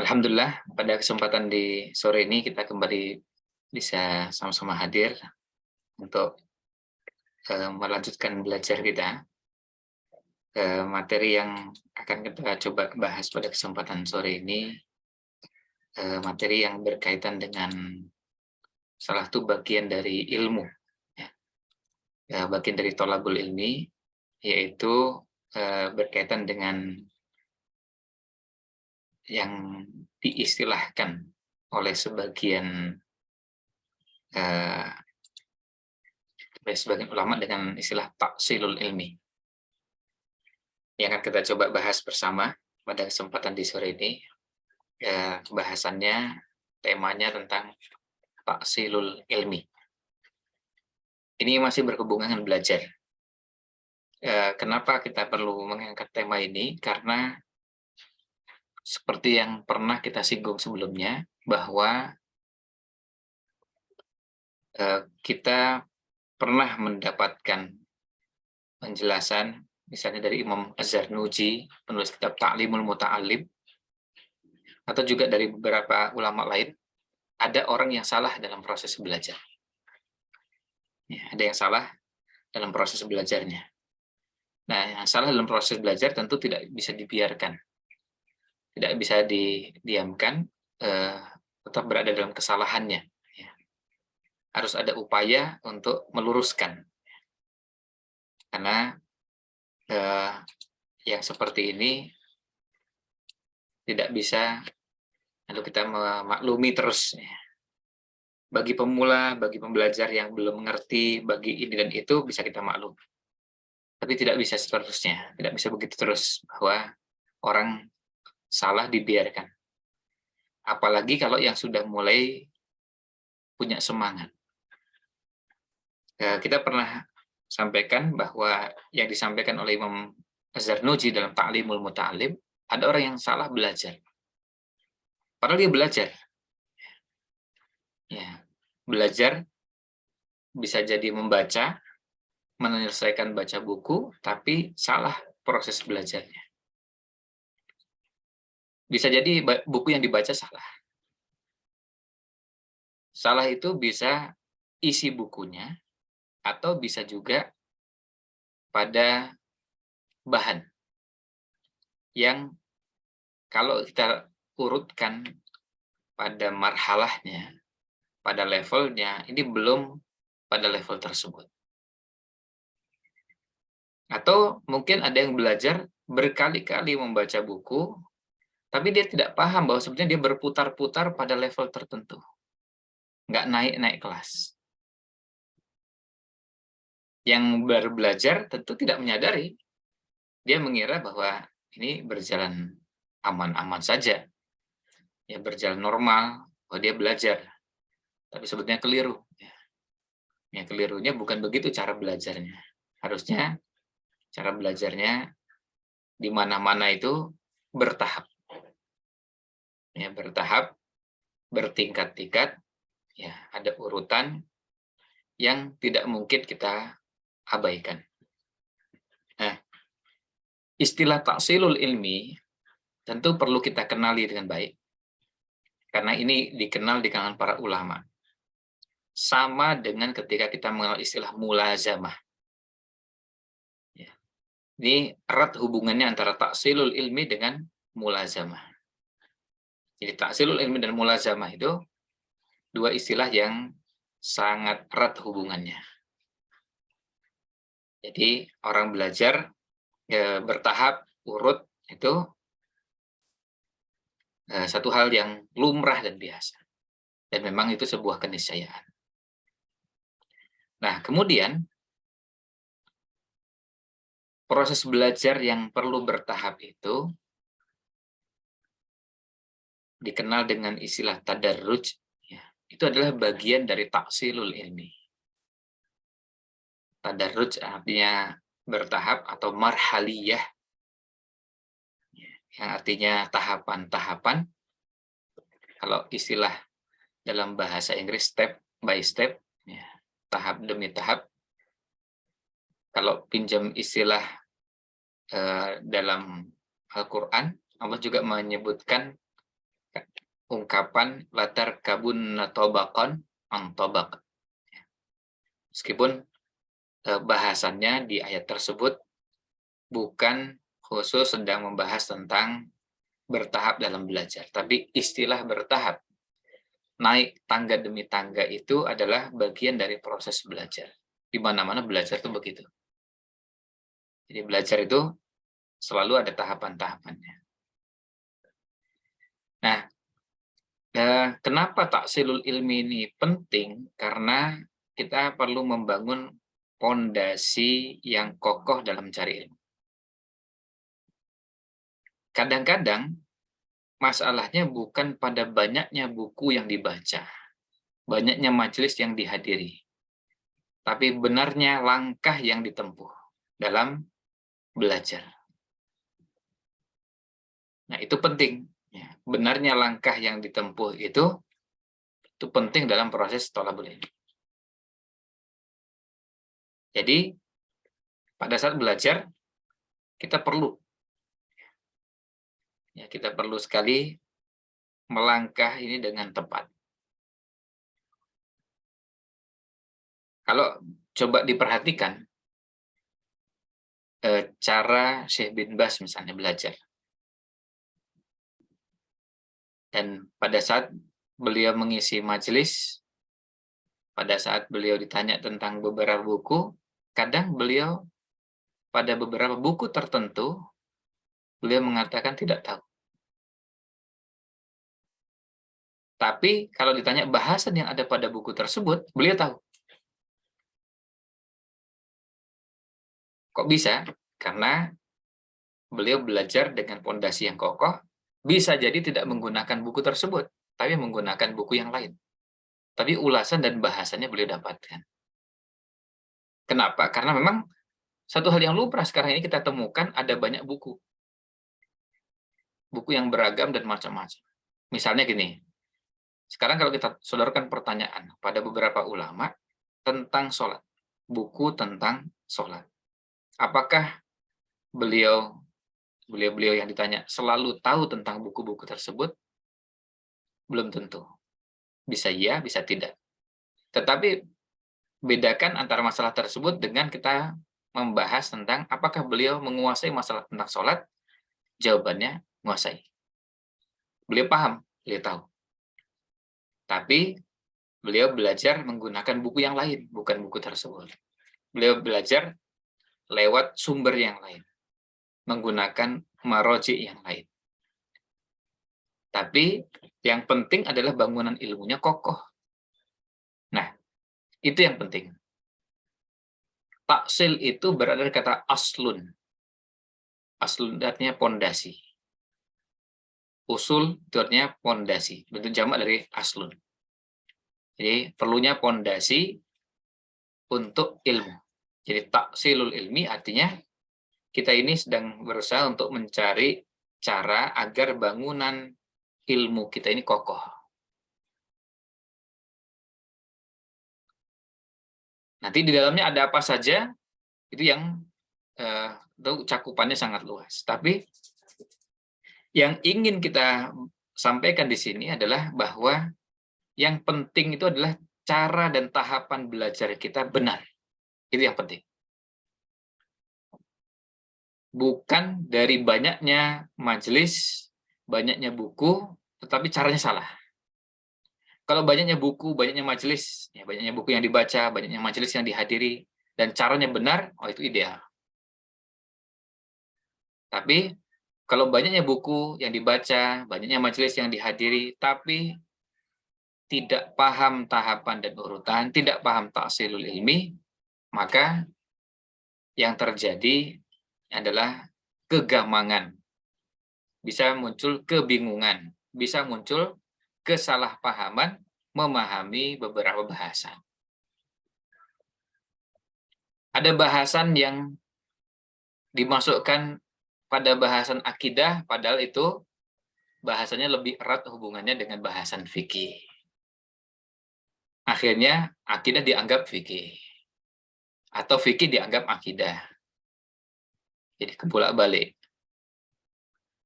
Alhamdulillah, pada kesempatan di sore ini kita kembali bisa sama-sama hadir untuk melanjutkan belajar kita. Materi yang akan kita coba bahas pada kesempatan sore ini, materi yang berkaitan dengan salah satu bagian dari ilmu, ya. Bagian dari tholabul ilmi, yaitu berkaitan dengan yang diistilahkan oleh eh, sebagian ulama dengan istilah taksilul ilmi. Yang akan kita coba bahas bersama pada kesempatan di sore ini, bahasannya, temanya tentang taksilul ilmi. Ini masih berhubungan dengan belajar. Kenapa kita perlu mengangkat tema ini? Karena seperti yang pernah kita singgung sebelumnya, bahwa kita pernah mendapatkan penjelasan, misalnya dari Imam Az-Zarnuji, penulis kitab Ta'limul Muta'alim, atau juga dari beberapa ulama lain, ada orang yang salah dalam proses belajar. Ya, ada yang salah dalam proses belajarnya. Nah, yang salah dalam proses belajar tentu tidak bisa dibiarkan, tidak bisa didiamkan, tetap berada dalam kesalahannya. Ya. Harus ada upaya untuk meluruskan, karena yang seperti ini tidak bisa lalu kita memaklumi terus. Ya. Bagi pemula, bagi pembelajar yang belum mengerti, bagi ini dan itu bisa kita maklum. Tapi tidak bisa seterusnya, tidak bisa begitu terus, bahwa orang salah dibiarkan. Apalagi kalau yang sudah mulai punya semangat. Kita pernah sampaikan bahwa yang disampaikan oleh Imam Az-Zarnuji dalam Ta'limul Muta'alim, ada orang yang salah belajar. Padahal dia belajar. Ya, belajar bisa jadi membaca, menyelesaikan baca buku, tapi salah proses belajarnya. Bisa jadi buku yang dibaca salah. Salah itu bisa isi bukunya, atau bisa juga pada bahan yang kalau kita urutkan pada marhalahnya, pada levelnya, ini belum pada level tersebut. Atau mungkin ada yang belajar berkali-kali membaca buku, tapi dia tidak paham bahwa sebenarnya dia berputar-putar pada level tertentu. Nggak naik-naik kelas. Yang baru belajar tentu tidak menyadari. Dia mengira bahwa ini berjalan aman-aman saja. Ya, berjalan normal, bahwa dia belajar. Tapi sebetulnya keliru. Ya, kelirunya bukan begitu cara belajarnya. Harusnya cara belajarnya di mana-mana itu bertahap. Ya, bertahap, bertingkat-tingkat, ya, ada urutan yang tidak mungkin kita abaikan. Nah, istilah taksilul ilmi tentu perlu kita kenali dengan baik. Karena ini dikenal di kalangan para ulama. Sama dengan ketika kita mengenal istilah mulazamah. Ya. Ini erat hubungannya antara taksilul ilmi dengan mulazamah. Jadi taksilul ilmi dan mulazamah itu dua istilah yang sangat erat hubungannya. Jadi orang belajar bertahap, urut, itu satu hal yang lumrah dan biasa. Dan memang itu sebuah keniscayaan. Nah, kemudian proses belajar yang perlu bertahap itu dikenal dengan istilah tadarruj, ya, itu adalah bagian dari taksilul ilmi. Tadarruj artinya bertahap atau marhaliyah, yang artinya tahapan-tahapan. Kalau istilah dalam bahasa Inggris step by step, ya, tahap demi tahap. Kalau pinjam istilah dalam Al-Quran, Allah juga menyebutkan ungkapan latar kabun tobakon antobak. Meskipun bahasannya di ayat tersebut bukan khusus sedang membahas tentang bertahap dalam belajar, tapi istilah bertahap, naik tangga demi tangga itu adalah bagian dari proses belajar. Di mana-mana belajar itu begitu. Jadi belajar itu selalu ada tahapan-tahapannya. Nah, kenapa taksilul ilmi ini penting? Karena kita perlu membangun pondasi yang kokoh dalam mencari ilmu. Kadang-kadang masalahnya bukan pada banyaknya buku yang dibaca, banyaknya majelis yang dihadiri, tapi benarnya langkah yang ditempuh dalam belajar. Nah, itu penting. Ya, benarnya langkah yang ditempuh itu penting dalam proses thalabul ilmi. Jadi, pada saat belajar, kita perlu sekali melangkah ini dengan tepat. Kalau coba diperhatikan, cara Syekh bin Baz misalnya belajar. Dan pada saat beliau mengisi majelis, pada saat beliau ditanya tentang beberapa buku, kadang beliau pada beberapa buku tertentu, beliau mengatakan tidak tahu. Tapi kalau ditanya bahasan yang ada pada buku tersebut, beliau tahu. Kok bisa? Karena beliau belajar dengan pondasi yang kokoh, bisa jadi tidak menggunakan buku tersebut, tapi menggunakan buku yang lain. Tapi ulasan dan bahasannya beliau dapatkan. Kenapa? Karena memang satu hal yang lumrah sekarang ini kita temukan ada banyak buku. Buku yang beragam dan macam-macam. Misalnya gini, sekarang kalau kita sodorkan pertanyaan pada beberapa ulama tentang sholat, buku tentang sholat. Apakah beliau yang ditanya selalu tahu tentang buku-buku tersebut? Belum tentu. Bisa iya, bisa tidak. Tetapi bedakan antara masalah tersebut dengan kita membahas tentang apakah beliau menguasai masalah tentang sholat? Jawabannya, menguasai. Beliau paham, beliau tahu. Tapi beliau belajar menggunakan buku yang lain, bukan buku tersebut. Beliau belajar lewat sumber yang lain, menggunakan maroji yang lain. Tapi yang penting adalah bangunan ilmunya kokoh. Nah, itu yang penting. Taksil itu berada dari kata aslun. Aslun artinya pondasi. Usul itu artinya pondasi. Bentuk jamak dari aslun. Jadi perlunya pondasi untuk ilmu. Jadi taksilul ilmi artinya kita ini sedang berusaha untuk mencari cara agar bangunan ilmu kita ini kokoh. Nanti di dalamnya ada apa saja, itu yang cakupannya sangat luas. Tapi yang ingin kita sampaikan di sini adalah bahwa yang penting itu adalah cara dan tahapan belajar kita benar. Itu yang penting. Bukan dari banyaknya majelis, banyaknya buku, tetapi caranya salah. Kalau banyaknya buku, banyaknya majelis, ya banyaknya buku yang dibaca, banyaknya majelis yang dihadiri, dan caranya benar, itu ideal. Tapi kalau banyaknya buku yang dibaca, banyaknya majelis yang dihadiri, tapi tidak paham tahapan dan urutan, tidak paham taksilul ilmi, maka yang terjadi adalah kegamangan. Bisa muncul kebingungan, bisa muncul kesalahpahaman memahami beberapa bahasan. Ada bahasan yang dimasukkan pada bahasan akidah, padahal itu bahasanya lebih erat hubungannya dengan bahasan fikih. Akhirnya akidah dianggap fikih, atau fikih dianggap akidah. Jadi kebolak-balik.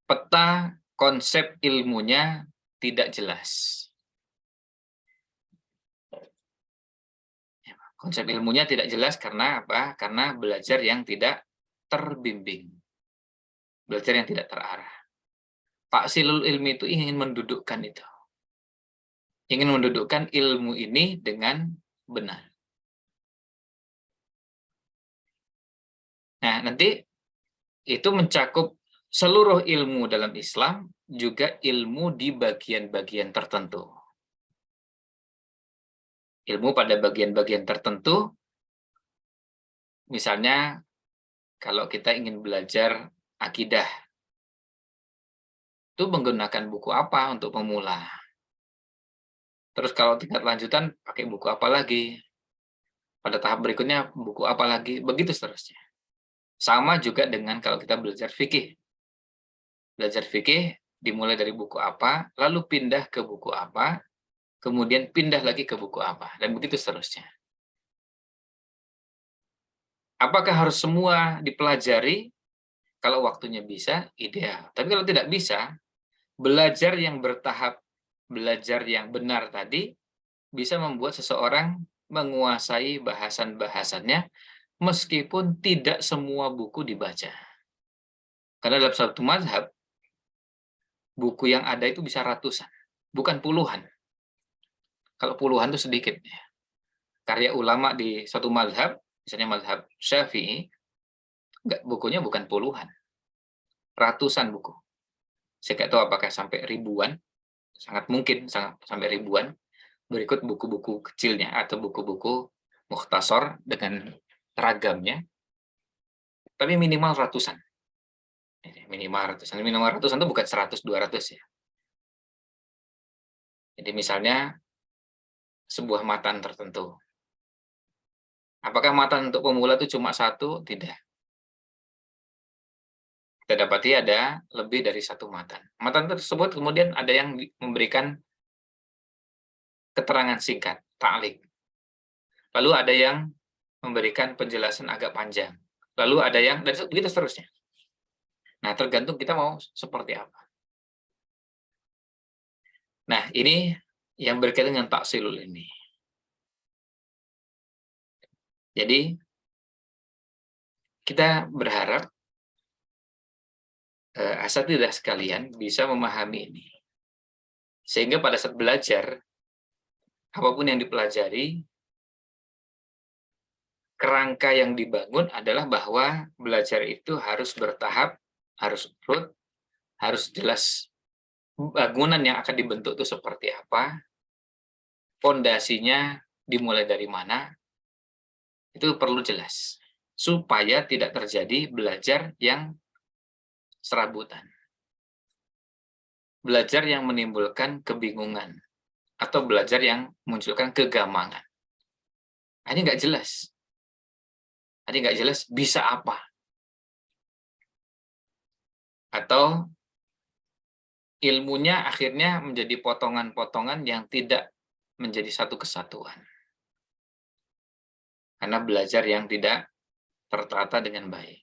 Peta konsep ilmunya tidak jelas. Konsep ilmunya tidak jelas karena apa? Karena belajar yang tidak terbimbing, belajar yang tidak terarah. Taksilul ilmi itu ingin mendudukkan itu. Ingin mendudukkan ilmu ini dengan benar. Nah, nanti itu mencakup seluruh ilmu dalam Islam, juga ilmu di bagian-bagian tertentu. Ilmu pada bagian-bagian tertentu, misalnya kalau kita ingin belajar akidah, itu menggunakan buku apa untuk pemula? Terus kalau tingkat lanjutan pakai buku apa lagi? Pada tahap berikutnya buku apa lagi? Begitu seterusnya. Sama juga dengan kalau kita belajar fikih. Belajar fikih dimulai dari buku apa, lalu pindah ke buku apa, kemudian pindah lagi ke buku apa, dan begitu seterusnya. Apakah harus semua dipelajari? Kalau waktunya bisa, ideal. Tapi kalau tidak bisa, belajar yang bertahap, belajar yang benar tadi, bisa membuat seseorang menguasai bahasan-bahasannya, meskipun tidak semua buku dibaca. Karena dalam satu mazhab, buku yang ada itu bisa ratusan, bukan puluhan. Kalau puluhan itu sedikit. Karya ulama di satu mazhab, misalnya mazhab Syafi'i, bukunya bukan puluhan, ratusan buku. Saya nggak tahu apakah sampai ribuan, sangat mungkin sampai ribuan, berikut buku-buku kecilnya atau buku-buku mukhtasar dengan ragamnya, tapi minimal ratusan. Minimal ratusan itu bukan 100, 200 ya. Jadi misalnya sebuah matan tertentu. Apakah matan untuk pemula itu cuma satu? Tidak. Kita dapati ada lebih dari satu matan. Matan tersebut kemudian ada yang memberikan keterangan singkat, ta'liq. Lalu ada yang memberikan penjelasan agak panjang. Lalu ada yang, dan begitu seterusnya. Nah, tergantung kita mau seperti apa. Nah, ini yang berkaitan dengan taksilul ini. Jadi, kita berharap asatidzah sekalian bisa memahami ini. Sehingga pada saat belajar, apapun yang dipelajari, kerangka yang dibangun adalah bahwa belajar itu harus bertahap, harus urut, harus jelas bangunan yang akan dibentuk itu seperti apa, fondasinya dimulai dari mana, itu perlu jelas. Supaya tidak terjadi belajar yang serabutan. Belajar yang menimbulkan kebingungan. Atau belajar yang memunculkan kegamangan. Ini nggak jelas. Ini nggak jelas bisa apa. Atau ilmunya akhirnya menjadi potongan-potongan yang tidak menjadi satu kesatuan. Karena belajar yang tidak tertata dengan baik.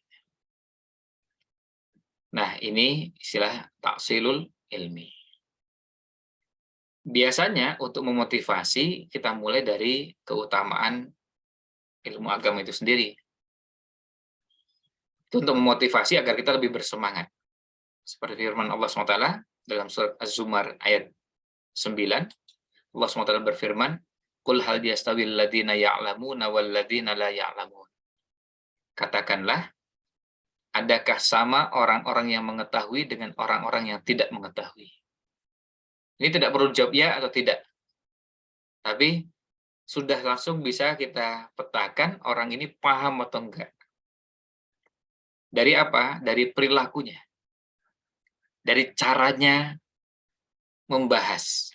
Nah, ini istilah taksilul ilmi. Biasanya untuk memotivasi, kita mulai dari keutamaan ilmu agama itu sendiri. Itu untuk memotivasi agar kita lebih bersemangat. Seperti firman Allah SWT dalam surat Az-Zumar ayat 9, Allah SWT berfirman, "Qul hal yastawil ladzina ya'lamuna wal ladzina la ya'lamun." Katakanlah, adakah sama orang-orang yang mengetahui dengan orang-orang yang tidak mengetahui? Ini tidak perlu jawab ya atau tidak. Tapi sudah langsung bisa kita petakan orang ini paham atau enggak. Dari apa? Dari perilakunya. Dari caranya membahas.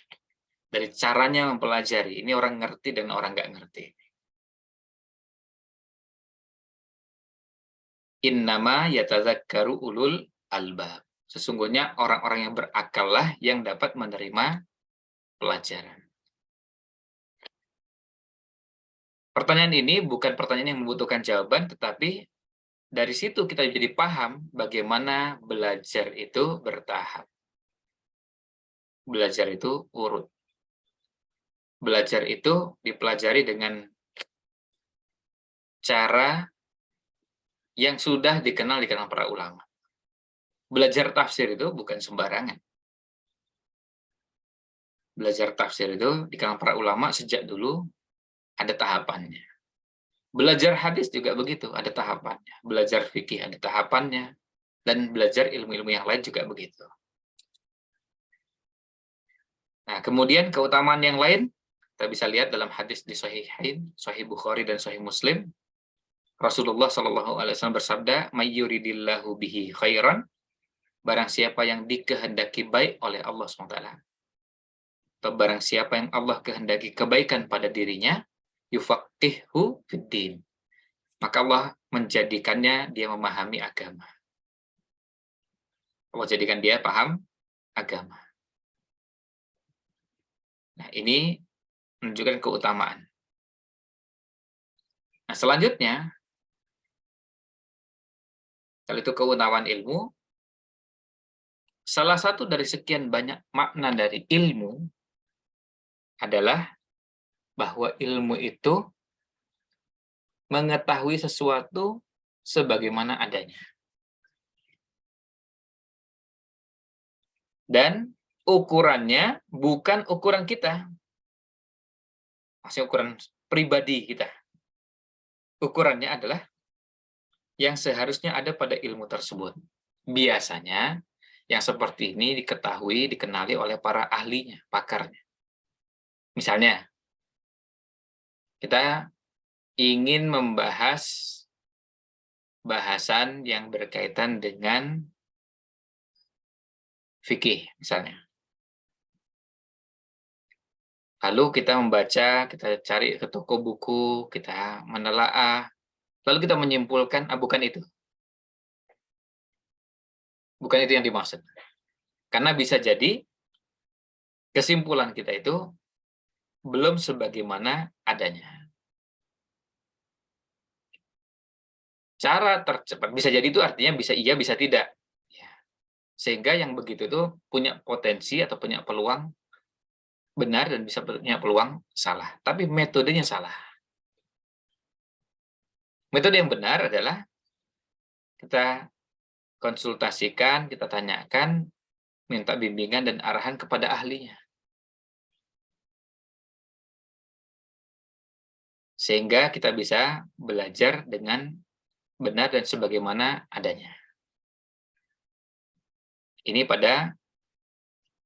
Dari caranya mempelajari. Ini orang ngerti dan orang nggak ngerti. Innama yatadzakkaru ulul albab. Sesungguhnya orang-orang yang berakallah yang dapat menerima pelajaran. Pertanyaan ini bukan pertanyaan yang membutuhkan jawaban, tetapi dari situ kita jadi paham bagaimana belajar itu bertahap. belajar itu urut. Belajar itu dipelajari dengan cara yang sudah dikenal di kalangan para ulama. Belajar tafsir itu bukan sembarangan. Belajar tafsir itu di kalangan para ulama sejak dulu ada tahapannya. Belajar hadis juga begitu, ada tahapannya. Belajar fikih ada tahapannya. Dan belajar ilmu-ilmu yang lain juga begitu. Nah, kemudian keutamaan yang lain, kita bisa lihat dalam hadis di Sahihain, Sahih Bukhari dan Sahih Muslim, Rasulullah SAW bersabda, "Mayyuridillahu bihi khairan", barang siapa yang dikehendaki baik oleh Allah SWT, atau barang siapa yang Allah kehendaki kebaikan pada dirinya, yufaqihu fiddin, maka Allah menjadikannya dia memahami agama. Allah jadikan dia paham agama. Nah, ini menunjukkan keutamaan. Nah, selanjutnya, kalau itu keutamaan ilmu, salah satu dari sekian banyak makna dari ilmu adalah bahwa ilmu itu mengetahui sesuatu sebagaimana adanya. Dan ukurannya bukan ukuran kita. Maksudnya ukuran pribadi kita. Ukurannya adalah yang seharusnya ada pada ilmu tersebut. Biasanya, yang seperti ini diketahui, dikenali oleh para ahlinya, pakarnya. Misalnya, kita ingin membahas bahasan yang berkaitan dengan fikih, misalnya. Lalu kita membaca, kita cari ke toko buku, kita menelaah, lalu kita menyimpulkan, bukan itu. Bukan itu yang dimaksud. Karena bisa jadi kesimpulan kita itu belum sebagaimana adanya. Cara tercepat, bisa jadi itu artinya bisa iya, bisa tidak. Ya. Sehingga yang begitu itu punya potensi atau punya peluang benar dan bisa punya peluang salah. Tapi metodenya salah. Metode yang benar adalah kita konsultasikan, kita tanyakan, minta bimbingan dan arahan kepada ahlinya. Sehingga kita bisa belajar dengan benar dan sebagaimana adanya. Ini pada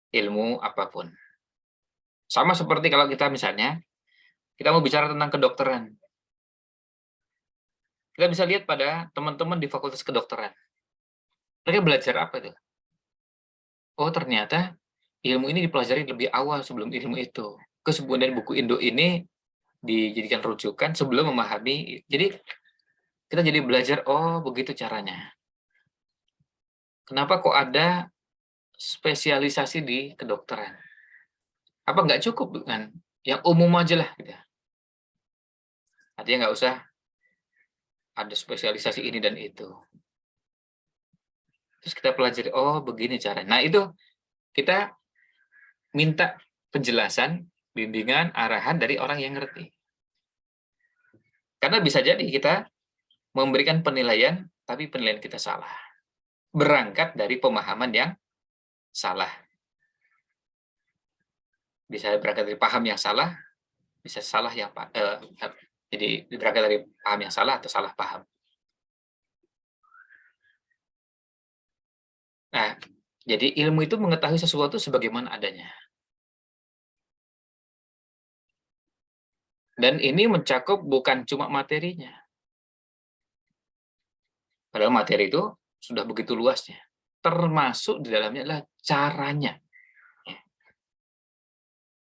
ilmu apapun. Sama seperti kalau kita misalnya, kita mau bicara tentang kedokteran. Kita bisa lihat pada teman-teman di Fakultas Kedokteran. Mereka belajar apa itu? Oh, ternyata ilmu ini dipelajari lebih awal sebelum ilmu itu. Kemudian buku Indo ini dijadikan rujukan sebelum memahami. Jadi, kita jadi belajar, oh begitu caranya. Kenapa kok ada spesialisasi di kedokteran? Apa nggak cukup dengan yang umum aja lah, gitu. Artinya nggak usah ada spesialisasi ini dan itu. Terus kita pelajari, oh begini caranya. Nah itu kita minta penjelasan, bimbingan, arahan dari orang yang ngerti. Karena bisa jadi kita memberikan penilaian, tapi penilaian kita salah. Berangkat dari pemahaman yang salah. Bisa berangkat dari paham yang salah, bisa salah yang jadi berangkat dari paham yang salah atau salah paham. Nah, jadi ilmu itu mengetahui sesuatu sebagaimana adanya. Dan ini mencakup bukan cuma materinya. Padahal materi itu sudah begitu luasnya. Termasuk di dalamnya adalah caranya.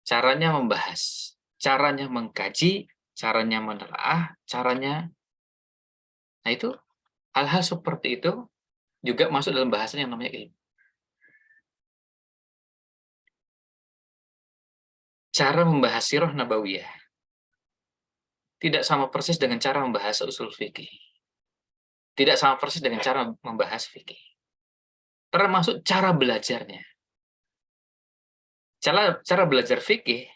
Caranya membahas, caranya mengkaji, caranya menelaah, caranya. Nah itu, hal-hal seperti itu juga masuk dalam bahasan yang namanya ilmu. Cara membahas sirah nabawiyah tidak sama persis dengan cara membahas usul fikih. Tidak sama persis dengan cara membahas fikih. Termasuk cara belajarnya. Cara belajar fikih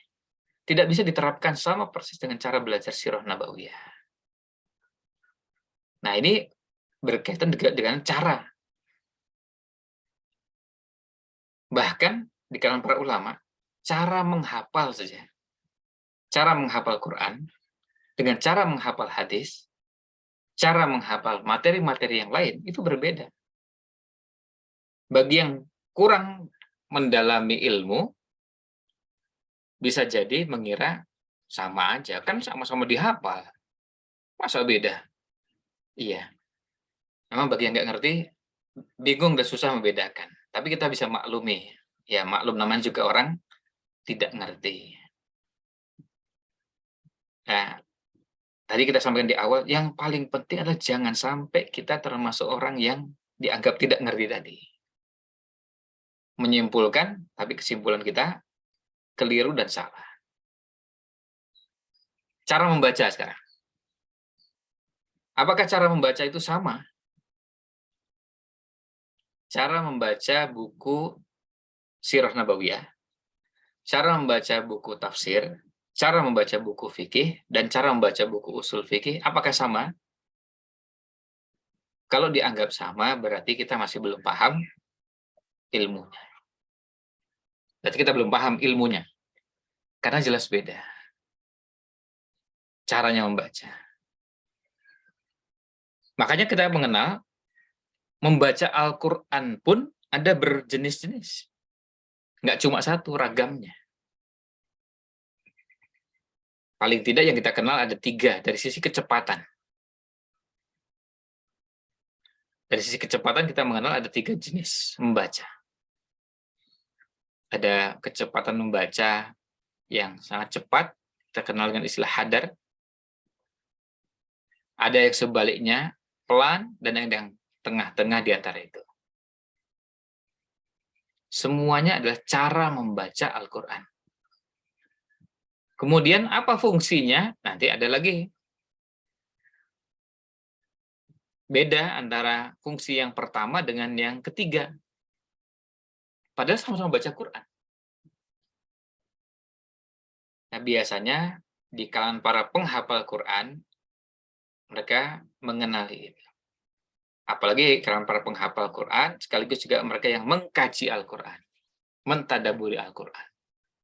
tidak bisa diterapkan sama persis dengan cara belajar sirah nabawiyah. Nah, ini berkaitan juga dengan cara. Bahkan di kalangan para ulama, cara menghafal saja. Cara menghafal Quran dengan cara menghafal hadis, cara menghafal materi-materi yang lain itu berbeda. Bagi yang kurang mendalami ilmu, bisa jadi mengira sama aja, kan sama-sama dihafal, masa beda? Iya, memang bagi yang nggak ngerti, bingung dan susah membedakan. Tapi kita bisa maklumi, ya maklum namanya juga orang tidak ngerti. Nah, tadi kita sampaikan di awal, yang paling penting adalah jangan sampai kita termasuk orang yang dianggap tidak ngerti tadi. Menyimpulkan, tapi kesimpulan kita keliru dan salah. Cara membaca sekarang. Apakah cara membaca itu sama? Cara membaca buku Sirah Nabawiyah, cara membaca buku tafsir, cara membaca buku fikih, dan cara membaca buku usul fikih, apakah sama? Kalau dianggap sama, berarti kita masih belum paham ilmunya. Berarti kita belum paham ilmunya. Karena jelas beda caranya membaca. Makanya kita mengenal, membaca Al-Quran pun ada berjenis-jenis. Nggak cuma satu, ragamnya. Paling tidak yang kita kenal ada 3 dari sisi kecepatan. Dari sisi kecepatan kita mengenal ada 3 jenis membaca. Ada kecepatan membaca yang sangat cepat, kita kenal dengan istilah hadar. Ada yang sebaliknya, pelan, dan yang tengah-tengah di antara itu. Semuanya adalah cara membaca Al-Quran. Kemudian apa fungsinya? Nanti ada lagi. Beda antara fungsi yang pertama dengan yang ketiga. Padahal sama-sama baca Quran. Nah, biasanya di kalangan para penghafal Quran, mereka mengenali itu. Apalagi kalangan para penghafal Quran, sekaligus juga mereka yang mengkaji Al-Quran, mentadaburi Al-Quran.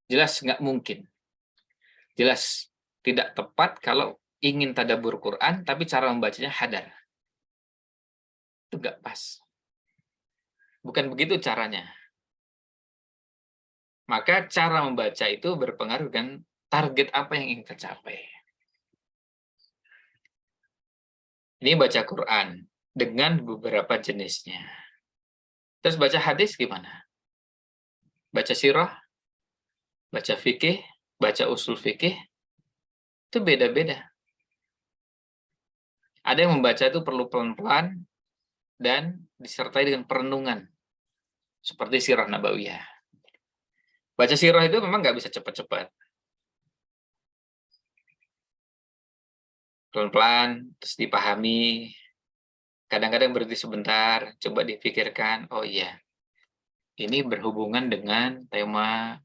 Jelas nggak mungkin. Jelas tidak tepat kalau ingin tadabur Quran, tapi cara membacanya hadar. Itu nggak pas. Bukan begitu caranya. Maka cara membaca itu berpengaruh dengan target apa yang ingin kita capai. Ini baca Quran dengan beberapa jenisnya. Terus baca hadis gimana? Baca sirah, baca fikih, baca usul fikih, itu beda-beda. Ada yang membaca itu perlu pelan-pelan dan disertai dengan perenungan, seperti sirah nabawiyah. Baca sirah itu memang nggak bisa cepat-cepat. Pelan-pelan, terus dipahami. Kadang-kadang berhenti sebentar, coba dipikirkan, oh iya, ini berhubungan dengan tema.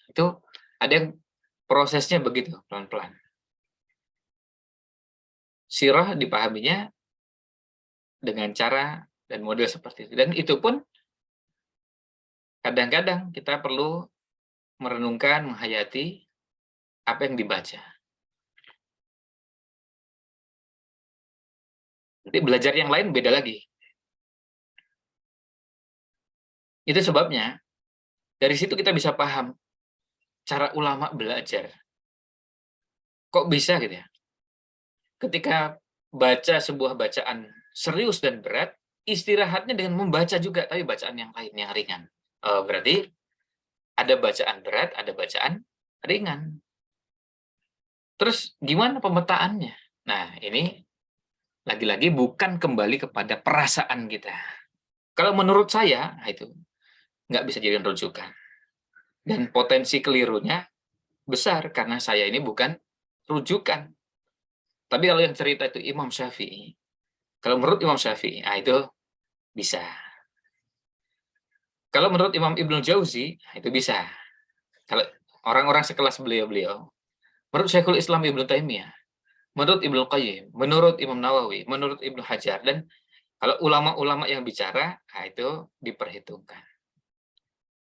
Itu ada yang prosesnya begitu, pelan-pelan. Sirah dipahaminya dengan cara dan model seperti itu. Dan itu pun kadang-kadang kita perlu merenungkan, menghayati apa yang dibaca. Nanti belajar yang lain beda lagi. Itu sebabnya, dari situ kita bisa paham cara ulama belajar. Kok bisa gitu ya? Ketika baca sebuah bacaan serius dan berat, istirahatnya dengan membaca juga, tapi bacaan yang lain, yang ringan. Berarti ada bacaan berat, ada bacaan ringan. Terus gimana pemetaannya? Nah, ini lagi-lagi bukan kembali kepada perasaan kita. Kalau menurut saya, nah itu nggak bisa jadi rujukan. Dan potensi kelirunya besar, karena saya ini bukan rujukan. Tapi kalau yang cerita itu Imam Syafi'i, kalau menurut Imam Syafi'i, nah itu bisa. Kalau menurut Imam Ibnul Jauzi, nah itu bisa. Kalau orang-orang sekelas beliau-beliau, menurut Syekhul Islam Ibnu Taimiyah, menurut Ibnu Qayyim, menurut Imam Nawawi, menurut Ibnu Hajar, dan kalau ulama-ulama yang bicara, nah itu diperhitungkan.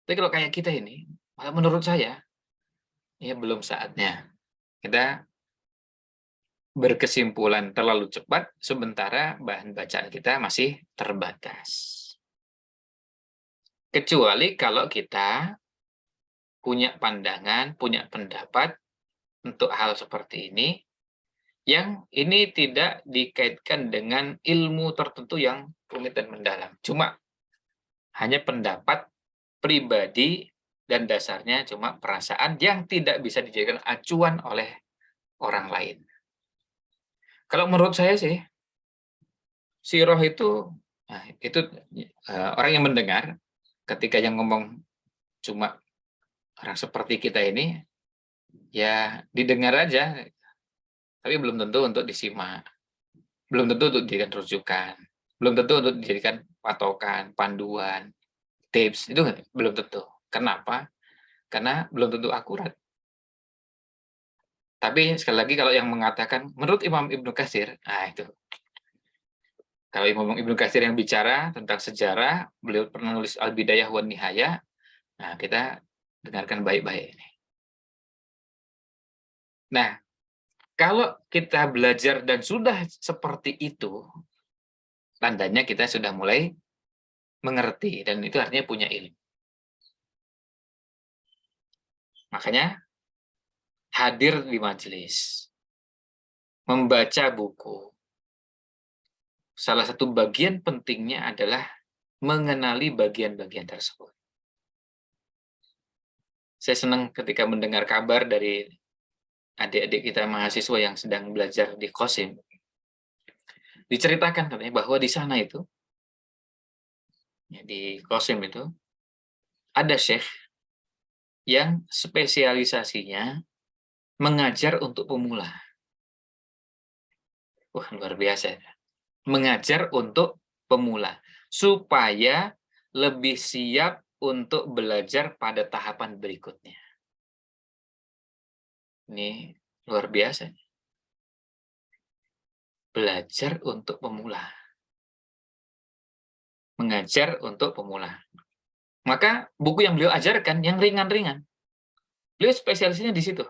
Tapi kalau kayak kita ini, malah menurut saya, ya belum saatnya kita berkesimpulan terlalu cepat, sementara bahan bacaan kita masih terbatas. Kecuali kalau kita punya pandangan, punya pendapat untuk hal seperti ini, yang ini tidak dikaitkan dengan ilmu tertentu yang rumit dan mendalam. Cuma hanya pendapat pribadi dan dasarnya cuma perasaan yang tidak bisa dijadikan acuan oleh orang lain. Kalau menurut saya sih, sirah itu, nah itu orang yang mendengar ketika yang ngomong cuma orang seperti kita ini, ya didengar aja, tapi belum tentu untuk disimak, belum tentu untuk dijadikan rujukan, belum tentu untuk dijadikan patokan, panduan, tips, itu belum tentu. Kenapa? Karena belum tentu akurat. Tapi sekali lagi kalau yang mengatakan menurut Imam Ibnu Katsir, nah itu. Kalau Imam Ibnu Katsir yang bicara tentang sejarah, beliau pernah nulis Al-Bidayah wan Nihayah, nah kita dengarkan baik-baik ini. Nah, kalau kita belajar dan sudah seperti itu, tandanya kita sudah mulai mengerti, dan itu artinya punya ilmu. Makanya hadir di majelis, membaca buku. Salah satu bagian pentingnya adalah mengenali bagian-bagian tersebut. Saya senang ketika mendengar kabar dari adik-adik kita mahasiswa yang sedang belajar di Qasim. Diceritakan katanya bahwa di sana itu, ya, di Qasim itu, ada syekh yang spesialisasinya mengajar untuk pemula. Wah, luar biasa. Mengajar untuk pemula. Supaya lebih siap untuk belajar pada tahapan berikutnya. Ini luar biasa. Belajar untuk pemula. Mengajar untuk pemula. Maka buku yang beliau ajarkan yang ringan-ringan. Beliau spesialisnya di situ.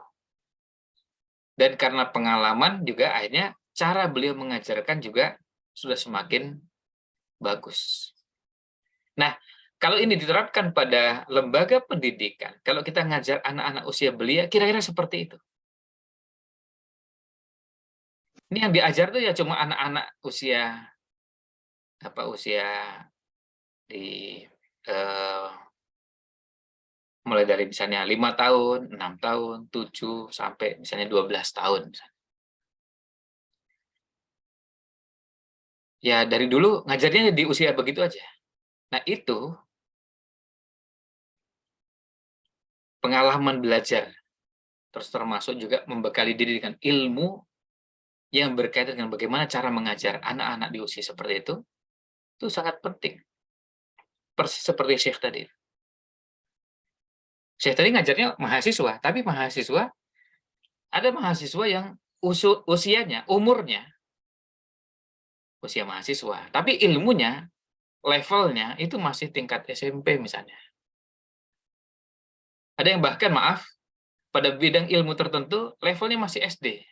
Dan karena pengalaman juga akhirnya cara beliau mengajarkan juga sudah semakin bagus. Nah, kalau ini diterapkan pada lembaga pendidikan, kalau kita ngajar anak-anak usia belia, kira-kira seperti itu. Ini yang diajar tuh ya cuma anak-anak usia usia di eh, mulai dari misalnya 5 tahun, 6 tahun, 7 sampai misalnya 12 tahun. Ya dari dulu ngajarnya di usia begitu aja. Nah itu pengalaman belajar, terus termasuk juga membekali diri dengan ilmu yang berkaitan dengan bagaimana cara mengajar anak-anak di usia seperti itu sangat penting. Persis seperti Syekh tadi. Syekh tadi ngajarnya mahasiswa, tapi ada mahasiswa yang usianya, umurnya, usia mahasiswa, tapi ilmunya, levelnya itu masih tingkat SMP misalnya. Ada yang bahkan, maaf, pada bidang ilmu tertentu, levelnya masih SD.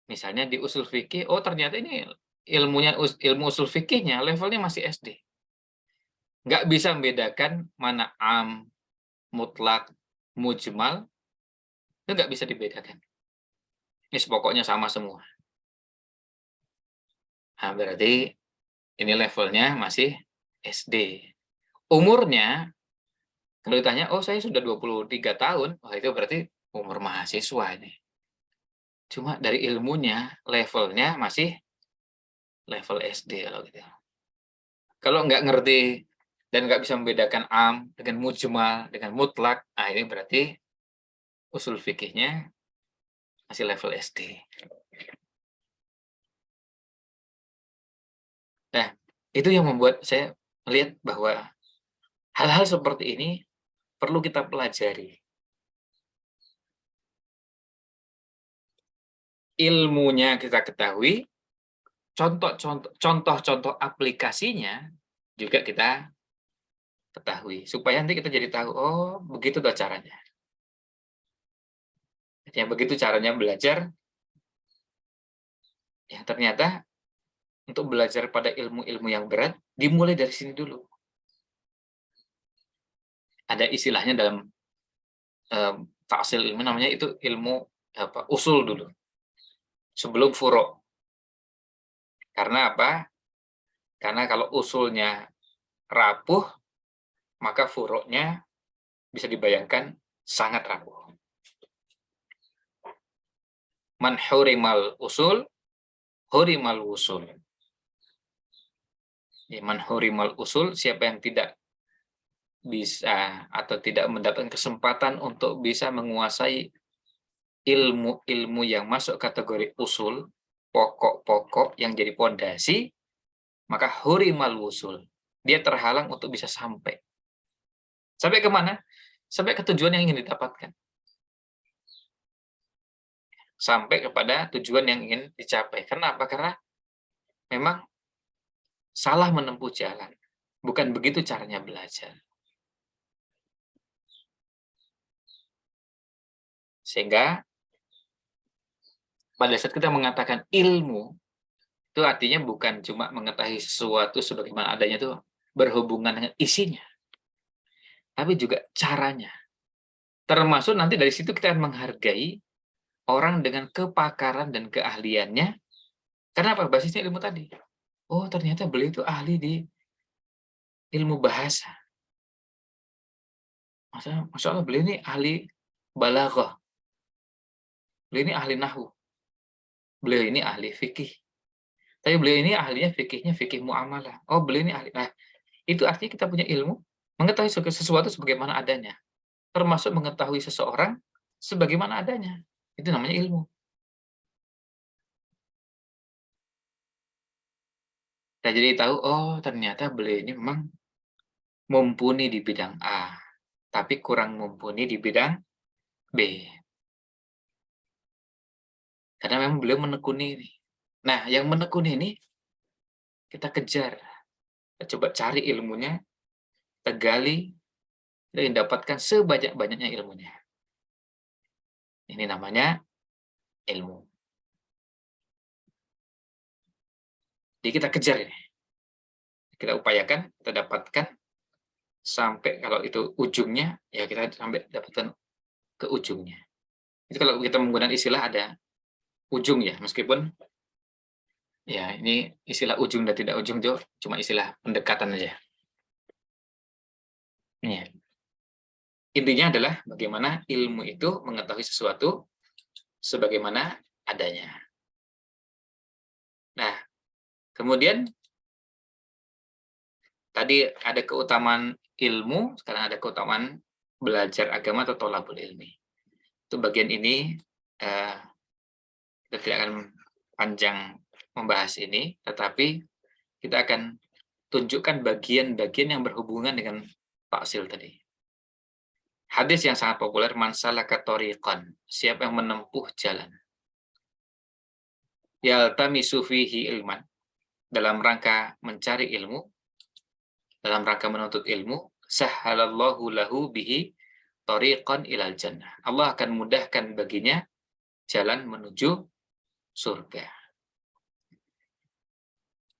Misalnya di usul fikih, oh ternyata ini ilmu usul fikihnya levelnya masih SD. Nggak bisa membedakan mana am, mutlak, mujmal, itu nggak bisa dibedakan. Ini pokoknya sama semua. Nah, berarti ini levelnya masih SD. Umurnya, kalau ditanya, oh saya sudah 23 tahun, wah itu berarti umur mahasiswa ini. Cuma dari ilmunya, levelnya masih level SD kalau gitu. Kalau nggak ngerti dan nggak bisa membedakan am dengan mujmal, dengan mutlak, nah ini berarti usul fikihnya masih level SD. Nah, itu yang membuat saya melihat bahwa Hal-hal seperti ini perlu kita pelajari. Ilmunya kita ketahui, contoh-contoh aplikasinya juga kita ketahui, supaya nanti kita jadi tahu, oh begitu tuh caranya. Ya begitu caranya belajar, ya ternyata untuk belajar pada ilmu-ilmu yang berat, dimulai dari sini dulu. Ada istilahnya dalam taksil ilmu, namanya itu ilmu usul dulu, sebelum furo. Karena apa? Karena kalau usulnya rapuh, maka furuknya bisa dibayangkan sangat rapuh. Man hurimal usul, hurimal wusul. Ya, man hurimal usul, siapa yang tidak bisa atau tidak mendapatkan kesempatan untuk bisa menguasai ilmu-ilmu yang masuk kategori usul, pokok-pokok yang jadi pondasi, maka hurimal wusul. Dia terhalang untuk bisa sampai. Sampai ke mana? Sampai ke tujuan yang ingin didapatkan. Sampai kepada tujuan yang ingin dicapai. Kenapa? Karena memang salah menempuh jalan. Bukan begitu caranya belajar. Sehingga pada saat kita mengatakan ilmu, itu artinya bukan cuma mengetahui sesuatu sebagaimana adanya, itu berhubungan dengan isinya, tapi juga caranya. Termasuk nanti dari situ kita akan menghargai orang dengan kepakaran dan keahliannya. Karena apa? Basisnya ilmu tadi. Oh, ternyata beliau itu ahli di ilmu bahasa. Masya Allah, beliau ini ahli balaghah. Beliau ini ahli nahwu. Beliau ini ahli fikih. Tapi beliau ini ahlinya fikihnya fikih muamalah. Oh, beliau ini ahli. Nah, itu artinya kita punya ilmu, mengetahui sesuatu sebagaimana adanya. Termasuk mengetahui seseorang sebagaimana adanya. Itu namanya ilmu. Kita jadi tahu, oh ternyata beliau ini memang mumpuni di bidang A, tapi kurang mumpuni di bidang B. Karena memang beliau menekuni ini. Nah, yang menekuni ini kita kejar. Kita coba cari ilmunya, kita gali, dan dapatkan sebanyak-banyaknya ilmunya. Ini namanya ilmu. Jadi kita kejar ini. Kita upayakan, kita dapatkan, sampai kalau itu ujungnya, ya kita sampai dapatkan ke ujungnya. Itu kalau kita menggunakan istilah ada ujung ya, meskipun ya ini istilah ujung dan tidak ujung itu cuma istilah pendekatan aja. Ya. Intinya adalah bagaimana ilmu itu mengetahui sesuatu sebagaimana adanya. Nah, kemudian tadi ada keutamaan ilmu, sekarang ada keutamaan belajar agama atau thalabul ilmi. Itu bagian ini kita tidak akan panjang membahas ini, tetapi kita akan tunjukkan bagian-bagian yang berhubungan dengan taksil tadi. Hadis yang sangat populer, man salaka thoriqan, siapa yang menempuh jalan, yaltamisu fihi ilman, dalam rangka mencari ilmu, dalam rangka menuntut ilmu, sahhalallahu lahu bihi thoriqan ilal jannah. Allah akan mudahkan baginya jalan menuju surga.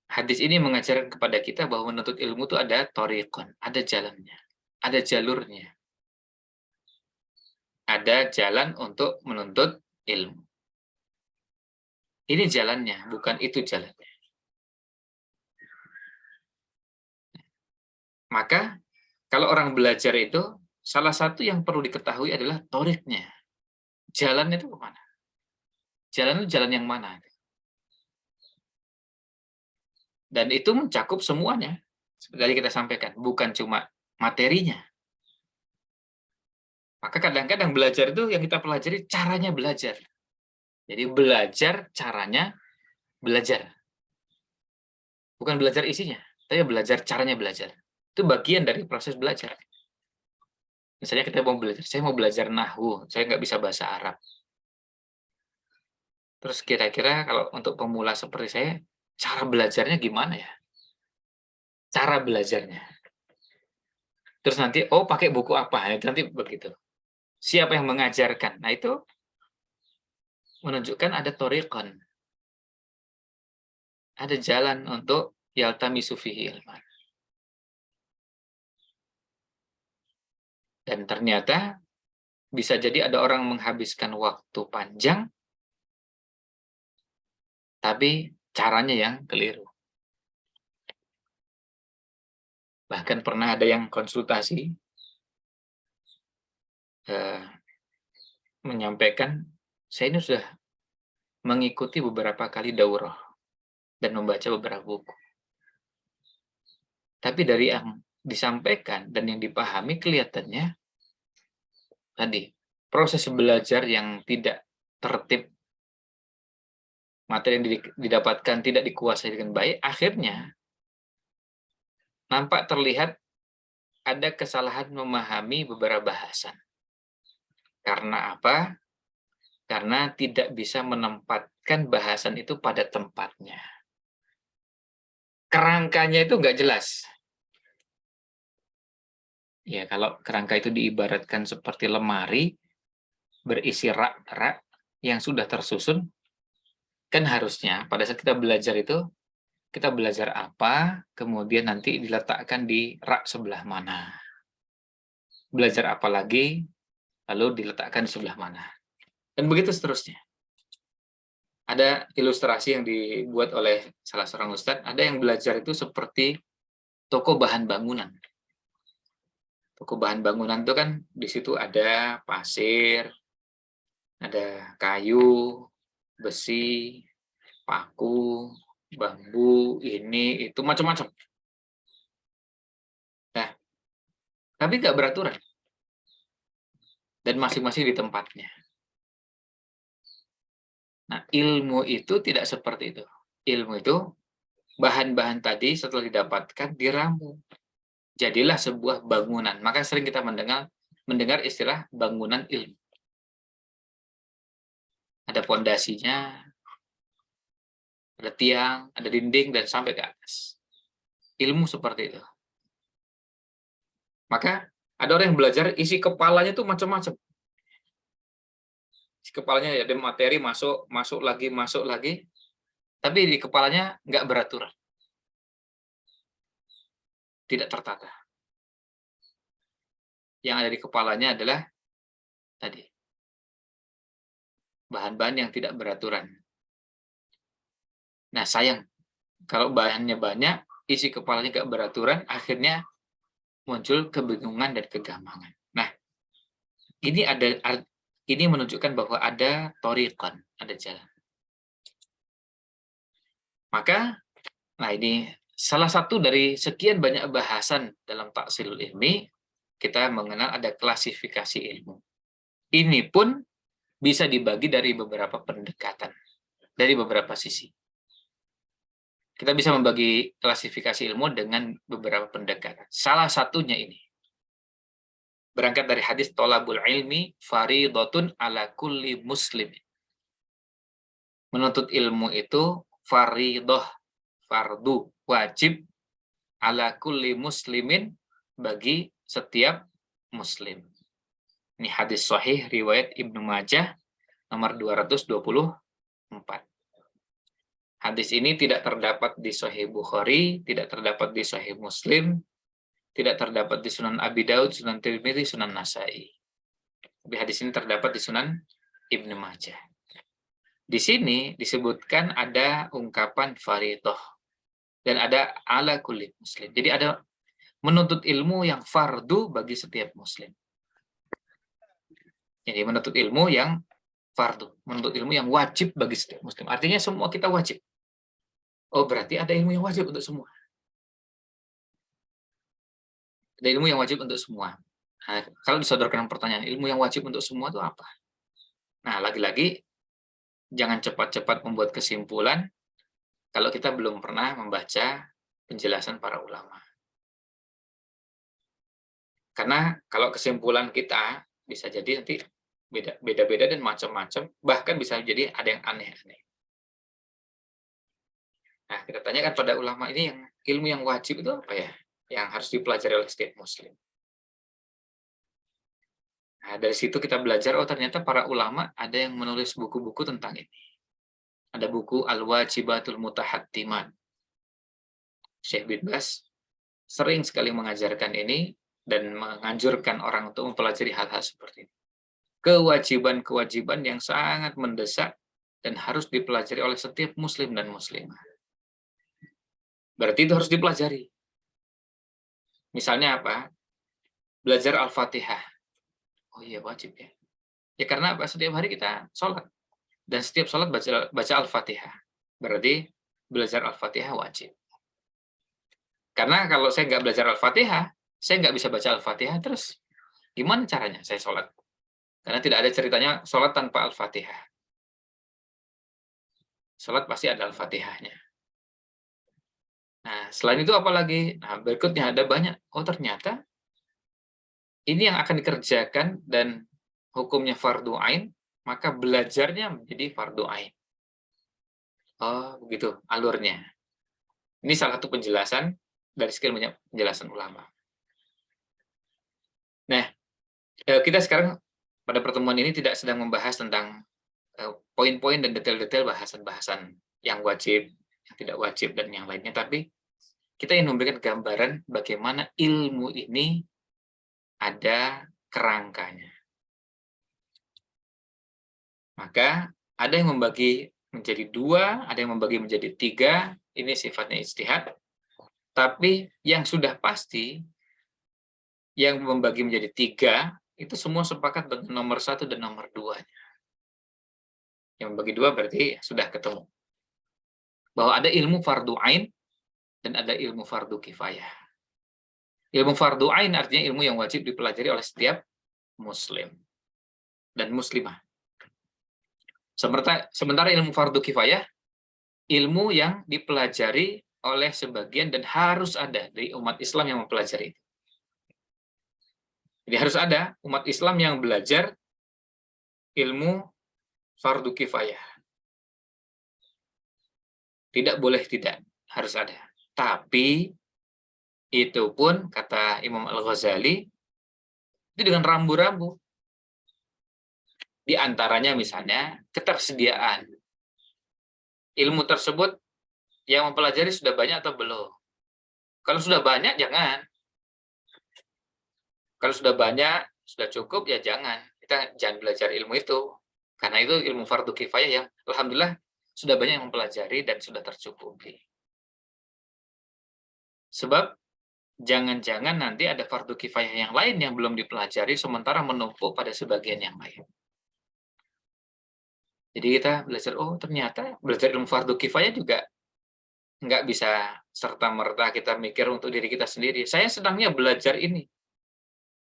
Hadis ini mengajarkan kepada kita bahwa menuntut ilmu itu ada thoriqan, ada jalannya, ada jalurnya. Ada jalan untuk menuntut ilmu. Ini jalannya, bukan itu jalannya. Maka, kalau orang belajar itu, salah satu yang perlu diketahui adalah thoriqnya. Jalannya itu kemana? Jalan itu jalan yang mana? Dan itu mencakup semuanya. Seperti tadi kita sampaikan, bukan cuma materinya. Maka kadang-kadang belajar itu yang kita pelajari caranya belajar. Jadi belajar caranya belajar. Bukan belajar isinya, tapi belajar caranya belajar. Itu bagian dari proses belajar. Misalnya kita mau belajar, saya mau belajar nahwu, saya nggak bisa bahasa Arab. Terus kira-kira kalau untuk pemula seperti saya, cara belajarnya gimana ya? Cara belajarnya. Terus nanti, oh pakai buku apa? Nah, nanti begitu. Siapa yang mengajarkan? Nah itu menunjukkan ada thoriqon, ada jalan untuk yaltamisu fihi ilman. Dan ternyata bisa jadi ada orang menghabiskan waktu panjang, tapi caranya yang keliru. Bahkan pernah ada yang konsultasi, menyampaikan, saya ini sudah mengikuti beberapa kali daurah dan membaca beberapa buku. Tapi dari yang disampaikan dan yang dipahami kelihatannya tadi proses belajar yang tidak tertib, materi yang didapatkan tidak dikuasai dengan baik, akhirnya nampak terlihat ada kesalahan memahami beberapa bahasan. Karena apa? Karena tidak bisa menempatkan bahasan itu pada tempatnya. Kerangkanya itu nggak jelas. Ya, kalau kerangka itu diibaratkan seperti lemari, berisi rak-rak yang sudah tersusun, kan harusnya pada saat kita belajar itu, kita belajar apa, kemudian nanti diletakkan di rak sebelah mana. Belajar apa lagi, lalu diletakkan di sebelah mana. Dan begitu seterusnya. Ada ilustrasi yang dibuat oleh salah seorang ustadz, ada yang belajar itu seperti toko bahan bangunan. Toko bahan bangunan itu kan di situ ada pasir, ada kayu, besi, paku, bambu, ini, itu, macam-macam. Nah, tapi nggak beraturan. Dan masing-masing di tempatnya. Nah, ilmu itu tidak seperti itu. Ilmu itu, bahan-bahan tadi setelah didapatkan, diramu. Jadilah sebuah bangunan. Maka sering kita mendengar istilah bangunan ilmu. Ada pondasinya, ada tiang, ada dinding, dan sampai ke atas. Ilmu seperti itu. Maka ada orang yang belajar, isi kepalanya tuh macam-macam. Isi kepalanya ada materi masuk lagi, tapi di kepalanya nggak beraturan. Tidak tertata. Yang ada di kepalanya adalah tadi, bahan-bahan yang tidak beraturan. Nah, sayang, kalau bahannya banyak, isi kepalanya nggak beraturan, akhirnya muncul kebingungan dan kegampangan. Nah, ini menunjukkan bahwa ada thoriqan, ada jalan. Maka, nah ini salah satu dari sekian banyak bahasan dalam taksilul ilmi, kita mengenal ada klasifikasi ilmu. Ini pun bisa dibagi dari beberapa pendekatan, dari beberapa sisi. Kita bisa membagi klasifikasi ilmu dengan beberapa pendekatan. Salah satunya ini. Berangkat dari hadis tolabul ilmi faridatun ala kulli muslim. Menuntut ilmu itu faridah, fardu, wajib ala kulli muslimin, bagi setiap muslim. Ini hadis sahih riwayat Ibnu Majah nomor 224. Hadis ini tidak terdapat di Sahih Bukhari, tidak terdapat di Sahih Muslim, tidak terdapat di Sunan Abi Daud, Sunan Tirmidzi, Sunan Nasai. Tapi hadis ini terdapat di Sunan Ibnu Majah. Di sini disebutkan ada ungkapan faridah dan ada ala kulli muslim. Jadi ada menuntut ilmu yang fardu bagi setiap muslim. Jadi menuntut ilmu yang fardu, menuntut ilmu yang wajib bagi setiap muslim. Artinya semua kita wajib. Oh, berarti ada ilmu yang wajib untuk semua. Ada ilmu yang wajib untuk semua. Nah, kalau disodorkan pertanyaan, ilmu yang wajib untuk semua itu apa? Nah, lagi-lagi, jangan cepat-cepat membuat kesimpulan kalau kita belum pernah membaca penjelasan para ulama. Karena kalau kesimpulan kita bisa jadi nanti beda-beda dan macam-macam, bahkan bisa jadi ada yang aneh-aneh. Nah, kita tanyakan pada ulama ini yang ilmu yang wajib itu apa ya? Yang harus dipelajari oleh setiap muslim. Nah, dari situ kita belajar, oh ternyata para ulama ada yang menulis buku-buku tentang ini. Ada buku Al-Wajibatul Mutahattimat. Syekh bin Baz sering sekali mengajarkan ini dan menganjurkan orang untuk mempelajari hal-hal seperti ini. Kewajiban-kewajiban yang sangat mendesak dan harus dipelajari oleh setiap muslim dan muslimah. Berarti itu harus dipelajari. Misalnya apa? Belajar Al-Fatihah. Oh iya, wajib ya. Ya karena apa? Setiap hari kita sholat. Dan setiap sholat baca Al-Fatihah. Berarti belajar Al-Fatihah wajib. Karena kalau saya nggak belajar Al-Fatihah, saya nggak bisa baca Al-Fatihah, terus gimana caranya saya sholat? Karena tidak ada ceritanya sholat tanpa Al-Fatihah. Sholat pasti ada Al-Fatihahnya. Nah, selain itu apa lagi? Nah, berikutnya ada banyak. Oh, ternyata ini yang akan dikerjakan dan hukumnya fardu ain, maka belajarnya menjadi fardu ain. Oh, begitu alurnya. Ini salah satu penjelasan dari sekian banyak penjelasan ulama. Nah, kita sekarang pada pertemuan ini tidak sedang membahas tentang poin-poin dan detail-detail bahasan-bahasan yang wajib, yang tidak wajib, dan yang lainnya, tapi kita ingin memberikan gambaran bagaimana ilmu ini ada kerangkanya. Maka ada yang membagi menjadi 2, ada yang membagi menjadi 3, ini sifatnya ijtihad. Tapi yang sudah pasti, yang membagi menjadi 3, itu semua sepakat dengan nomor 1 dan nomor 2. Yang membagi 2 berarti sudah ketemu. Bahwa ada ilmu fardu ain dan ada ilmu fardu kifayah. Ilmu fardu ain artinya ilmu yang wajib dipelajari oleh setiap muslim dan muslimah. Sementara ilmu fardu kifayah, ilmu yang dipelajari oleh sebagian dan harus ada dari umat Islam yang mempelajari itu. Jadi harus ada umat Islam yang belajar ilmu fardu kifayah. Tidak boleh tidak, harus ada. Tapi itu pun kata Imam Al-Ghazali itu dengan rambu-rambu. Di antaranya misalnya ketersediaan. Ilmu tersebut yang mempelajari sudah banyak atau belum? Kalau sudah banyak, jangan. Kalau sudah banyak, sudah cukup, ya jangan. Kita jangan belajar ilmu itu. Karena itu ilmu fardu kifayah yang alhamdulillah sudah banyak yang mempelajari dan sudah tercukupi. Sebab jangan-jangan nanti ada fardu kifayah yang lain yang belum dipelajari sementara menumpuk pada sebagian yang lain. Jadi kita belajar, oh ternyata belajar ilmu fardu kifayah juga nggak bisa serta-merta kita mikir untuk diri kita sendiri. Saya senangnya belajar ini.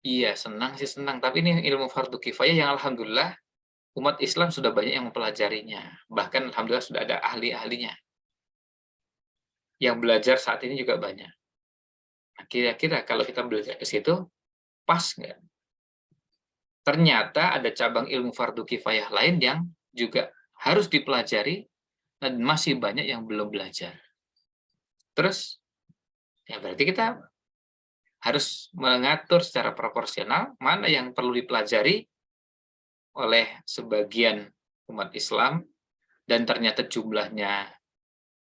Iya, senang sih senang. Tapi ini ilmu fardu kifayah yang alhamdulillah umat Islam sudah banyak yang mempelajarinya. Bahkan alhamdulillah sudah ada ahli-ahlinya. Yang belajar saat ini juga banyak. Nah, kira-kira kalau kita belajar ke situ, pas nggak? Ternyata ada cabang ilmu fardu kifayah lain yang juga harus dipelajari dan masih banyak yang belum belajar. Terus, ya berarti kita harus mengatur secara proporsional mana yang perlu dipelajari oleh sebagian umat Islam dan ternyata jumlahnya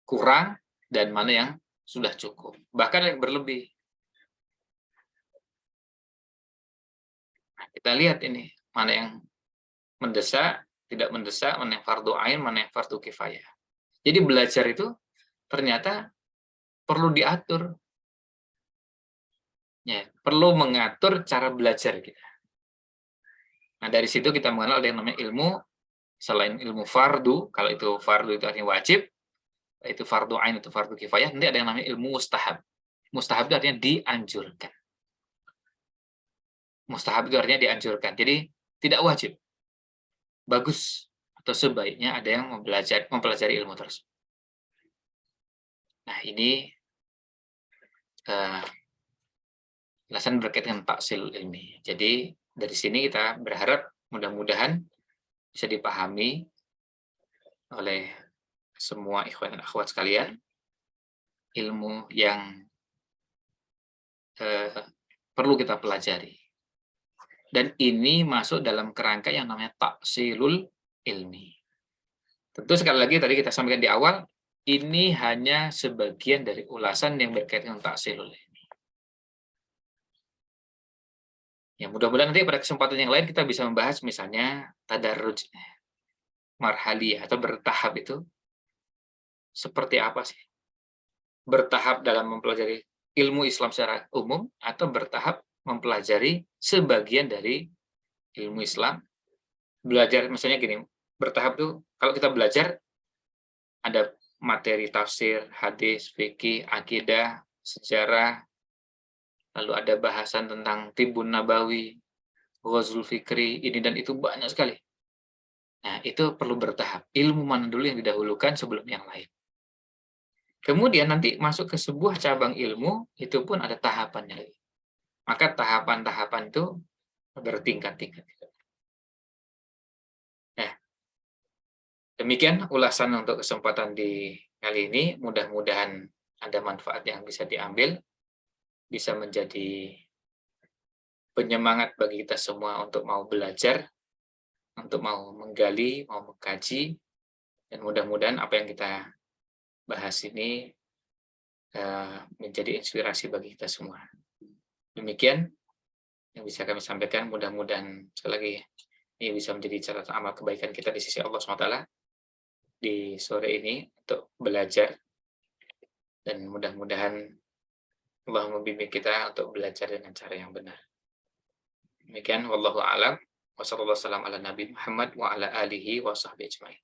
kurang dan mana yang sudah cukup. Bahkan yang berlebih. Nah, kita lihat ini, mana yang mendesak, tidak mendesak, mana yang fardu ain, mana yang fardu kifayah. Jadi belajar itu ternyata perlu diatur. Ya, perlu mengatur cara belajar kita. Nah, dari situ kita mengenal ada yang namanya ilmu, selain ilmu fardu, kalau itu fardu itu artinya wajib, itu fardu ain, itu fardu kifayah, nanti ada yang namanya ilmu mustahab. Mustahab itu artinya dianjurkan. Mustahab itu artinya dianjurkan. Jadi tidak wajib. Bagus atau sebaiknya ada yang mempelajari ilmu tersebut. Nah, ini Ulasan berkaitan dengan taksil ilmi. Jadi dari sini kita berharap mudah-mudahan bisa dipahami oleh semua ikhwan dan akhwat sekalian, ilmu yang eh, perlu kita pelajari. Dan ini masuk dalam kerangka yang namanya taksilul ilmi. Tentu sekali lagi tadi kita sampaikan di awal, ini hanya sebagian dari ulasan yang berkaitan dengan taksilul ilmi. Ya, mudah-mudahan nanti pada kesempatan yang lain kita bisa membahas misalnya tadarruj marhali atau bertahap itu seperti apa sih? Bertahap dalam mempelajari ilmu Islam secara umum atau bertahap mempelajari sebagian dari ilmu Islam. Belajar misalnya gini, bertahap tuh kalau kita belajar ada materi tafsir, hadis, fikih, akidah, sejarah, lalu ada bahasan tentang Tibun Nabawi, Ghazul Fikri, ini dan itu banyak sekali. Nah, itu perlu bertahap. Ilmu mana dulu yang didahulukan sebelum yang lain. Kemudian nanti masuk ke sebuah cabang ilmu, itu pun ada tahapannya. Maka tahapan-tahapan itu bertingkat-tingkat. Nah, demikian ulasan untuk kesempatan di kali ini. Mudah-mudahan ada manfaat yang bisa diambil, bisa menjadi penyemangat bagi kita semua untuk mau belajar, untuk mau menggali, mau mengkaji, dan mudah-mudahan apa yang kita bahas ini menjadi inspirasi bagi kita semua. Demikian yang bisa kami sampaikan, mudah-mudahan sekali lagi ini bisa menjadi catatan amal kebaikan kita di sisi Allah SWT di sore ini untuk belajar, dan mudah-mudahan Allah membimbing kita untuk belajar dengan cara yang benar. Demikian, wallahu a'lam. Wassallallahu ala Nabi Muhammad wa ala alihi wa sahbihi ajma'in.